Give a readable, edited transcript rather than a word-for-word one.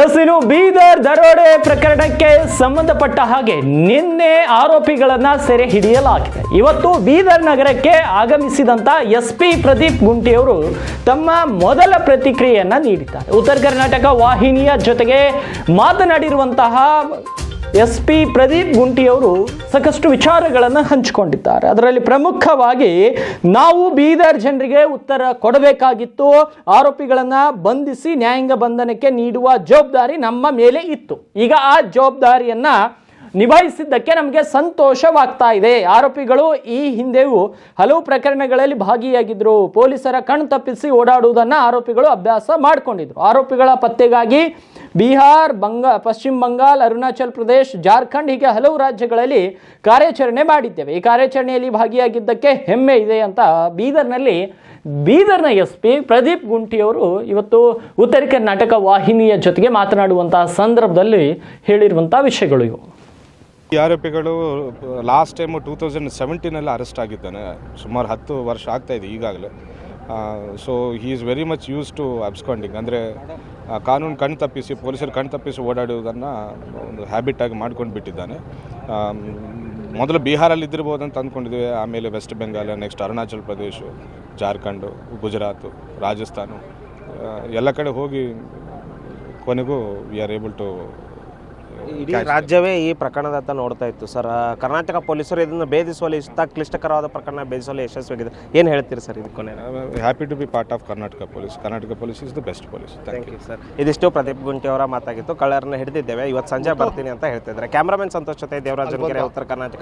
ಇನ್ನು ಬೀದರ್ ದರೋಡೆ ಪ್ರಕರಣಕ್ಕೆ ಸಂಬಂಧಪಟ್ಟ ಹಾಗೆ ನಿನ್ನೆ ಆರೋಪಿಗಳನ್ನ ಸೆರೆ ಹಿಡಿಯಲಾಗಿದೆ. ಇವತ್ತು ಬೀದರ್ ನಗರಕ್ಕೆ ಆಗಮಿಸಿದಂತ SP ಪ್ರದೀಪ್ ಗುಂಟಿಯವರು ತಮ್ಮ ಮೊದಲ ಪ್ರತಿಕ್ರಿಯೆಯನ್ನ ನೀಡಿದ್ದಾರೆ. ಉತ್ತರ ಕರ್ನಾಟಕ ವಾಹಿನಿಯ ಜೊತೆಗೆ ಮಾತನಾಡಿರುವಂತಹ SP ಪ್ರದೀಪ್ ಗುಂಟಿಯವರು ಸಾಕಷ್ಟು ವಿಚಾರಗಳನ್ನು ಹಂಚಿಕೊಂಡಿದ್ದಾರೆ. ಅದರಲ್ಲಿ ಪ್ರಮುಖವಾಗಿ ನಾವು ಬೀದರ್ ಜನರಿಗೆ ಉತ್ತರ ಕೊಡಬೇಕಾಗಿತ್ತು, ಆರೋಪಿಗಳನ್ನ ಬಂಧಿಸಿ ನ್ಯಾಯಾಂಗ ಬಂಧನಕ್ಕೆ ನೀಡುವ ಜವಾಬ್ದಾರಿ ನಮ್ಮ ಮೇಲೆ ಇತ್ತು. ಈಗ ಆ ಜವಾಬ್ದಾರಿಯನ್ನ ನಿಭಾಯಿಸಿದ್ದಕ್ಕೆ ನಮಗೆ ಸಂತೋಷವಾಗ್ತಾ ಇದೆ. ಆರೋಪಿಗಳು ಈ ಹಿಂದೆಯೂ ಹಲವು ಪ್ರಕರಣಗಳಲ್ಲಿ ಭಾಗಿಯಾಗಿದ್ರು. ಪೊಲೀಸರ ಕಣ್ ತಪ್ಪಿಸಿ ಓಡಾಡುವುದನ್ನು ಆರೋಪಿಗಳು ಅಭ್ಯಾಸ ಮಾಡಿಕೊಂಡಿದ್ರು. ಆರೋಪಿಗಳ ಪತ್ತೆಗಾಗಿ ಬಿಹಾರ್, ಪಶ್ಚಿಮ ಬಂಗಾಳ, ಅರುಣಾಚಲ್ ಪ್ರದೇಶ್, ಜಾರ್ಖಂಡ್ ಹೀಗೆ ಹಲವು ರಾಜ್ಯಗಳಲ್ಲಿ ಕಾರ್ಯಾಚರಣೆ ಮಾಡಿದ್ದೇವೆ. ಈ ಕಾರ್ಯಾಚರಣೆಯಲ್ಲಿ ಭಾಗಿಯಾಗಿದ್ದಕ್ಕೆ ಹೆಮ್ಮೆ ಇದೆ ಅಂತ ಬೀದರ್ನ SP ಪ್ರದೀಪ್ ಗುಂಟಿಯವರು ಇವತ್ತು ಉತ್ತರ ಕರ್ನಾಟಕ ವಾಹಿನಿಯ ಜೊತೆಗೆ ಮಾತನಾಡುವಂತಹ ಸಂದರ್ಭದಲ್ಲಿ ಹೇಳಿರುವಂತಹ ವಿಷಯಗಳು ಇವು. ಈ ಆರೋಪಿಗಳು ಲಾಸ್ಟ್ ಟೈಮು 2017 ಅರೆಸ್ಟ್ ಆಗಿದ್ದಾನೆ. ಸುಮಾರು 10 ವರ್ಷ ಆಗ್ತಾ ಇದೆ ಈಗಾಗಲೇ. So he is very much used to absconding, ಅಂದರೆ ಕಾನೂನು ಕಣ್ ತಪ್ಪಿಸಿ, ಪೊಲೀಸರು ಕಣ್ ತಪ್ಪಿಸಿ ಓಡಾಡುವುದನ್ನು ಒಂದು ಹ್ಯಾಬಿಟಾಗಿ ಮಾಡ್ಕೊಂಡು ಬಿಟ್ಟಿದ್ದಾನೆ. ಮೊದಲು ಬಿಹಾರಲ್ಲಿ ಇದ್ದಿರ್ಬೋದು ಅಂತ ಅಂದ್ಕೊಂಡಿದ್ವಿ. ಆಮೇಲೆ ವೆಸ್ಟ್ ಬೆಂಗಾಲ್, ನೆಕ್ಸ್ಟ್ ಅರುಣಾಚಲ್ ಪ್ರದೇಶ, ಜಾರ್ಖಂಡು, ಗುಜರಾತು, ರಾಜಸ್ಥಾನ ಎಲ್ಲ ಕಡೆ ಹೋಗಿ ಕೊನೆಗೂ ವಿ ಆರ್ ಏಬಲ್ ಟು ಇಡೀ ರಾಜ್ಯವೇ ಈ ಪ್ರಕರಣದತ್ತ ನೋಡ್ತಾ ಇತ್ತು ಸರ್. ಕರ್ನಾಟಕ ಪೊಲೀಸರು ಇದನ್ನು ಭೇದಿಸುವಲ್ಲಿ ಇಷ್ಟ ಕ್ಲಿಷ್ಟಕರವಾದ ಪ್ರಕರಣ ಭೇದಿಸುವಲ್ಲಿ ಯಶಸ್ವಿಯಾಗಿದೆ. ಏನು ಹೇಳ್ತೀರಿ ಸರ್ ಇದು ಕೊನೆ? Happy to be part of Karnataka police. Karnataka police is the best police. Thank you sir. ಇದಿಷ್ಟು ಪ್ರದೀಪ್ ಗುಂಟಿ ಅವರ ಮಾತಾಗಿತ್ತು. ಕಳ್ಳರನ್ನ ಹಿಡಿದಿದ್ದೇವೆ, ಇವತ್ತು ಸಂಜೆ ಬರ್ತೀನಿ ಅಂತ ಹೇಳ್ತಿದ್ದಾರೆ. ಕ್ಯಾಮ್ರಾಮನ್ ಸಂತೋಷ್ ಜೊತೆ ದೇವರಾಜ್, ಉತ್ತರ ಕರ್ನಾಟಕ.